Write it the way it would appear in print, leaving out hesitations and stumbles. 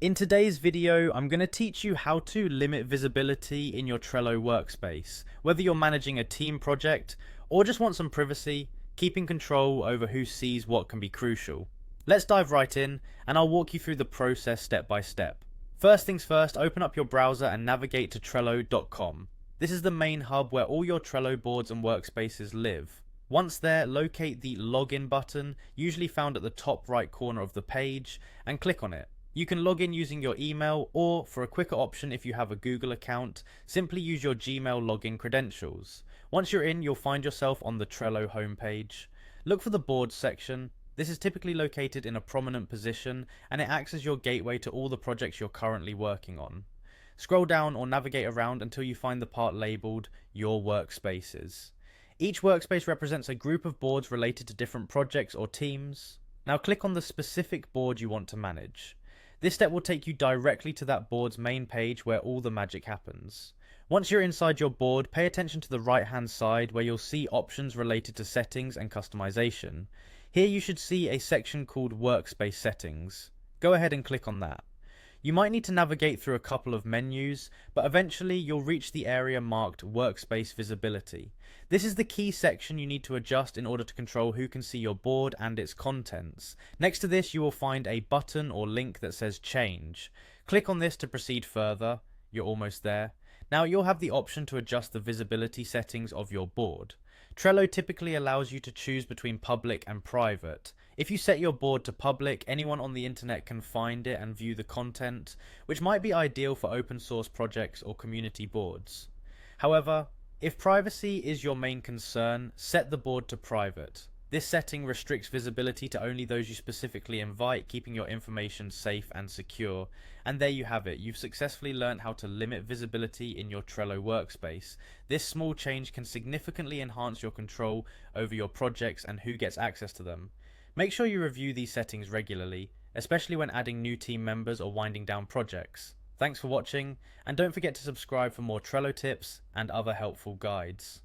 In today's video, I'm going to teach you how to limit visibility in your Trello workspace. Whether you're managing a team project or just want some privacy, keeping control over who sees what can be crucial. Let's dive right in and I'll walk you through the process step by step. First things first, open up your browser and navigate to Trello.com. This is the main hub where all your Trello boards and workspaces live. Once there, locate the login button, usually found at the top right corner of the page, and click on it. You can log in using your email, or for a quicker option if you have a Google account, simply use your Gmail login credentials. Once you're in, you'll find yourself on the Trello homepage. Look for the boards section. This is typically located in a prominent position, and it acts as your gateway to all the projects you're currently working on. Scroll down or navigate around until you find the part labeled Your Workspaces. Each workspace represents a group of boards related to different projects or teams. Now click on the specific board you want to manage. This step will take you directly to that board's main page where all the magic happens. Once you're inside your board, pay attention to the right hand side where you'll see options related to settings and customization. Here you should see a section called Workspace Settings. Go ahead and click on that. You might need to navigate through a couple of menus, but eventually you'll reach the area marked Workspace Visibility. This is the key section you need to adjust in order to control who can see your board and its contents. Next to this you will find a button or link that says Change. Click on this to proceed further. You're almost there. Now you'll have the option to adjust the visibility settings of your board. Trello typically allows you to choose between public and private. If you set your board to public, anyone on the internet can find it and view the content, which might be ideal for open source projects or community boards. However, if privacy is your main concern, set the board to private. This setting restricts visibility to only those you specifically invite, keeping your information safe and secure. And there you have it, you've successfully learned how to limit visibility in your Trello workspace. This small change can significantly enhance your control over your projects and who gets access to them. Make sure you review these settings regularly, especially when adding new team members or winding down projects. Thanks for watching, and don't forget to subscribe for more Trello tips and other helpful guides.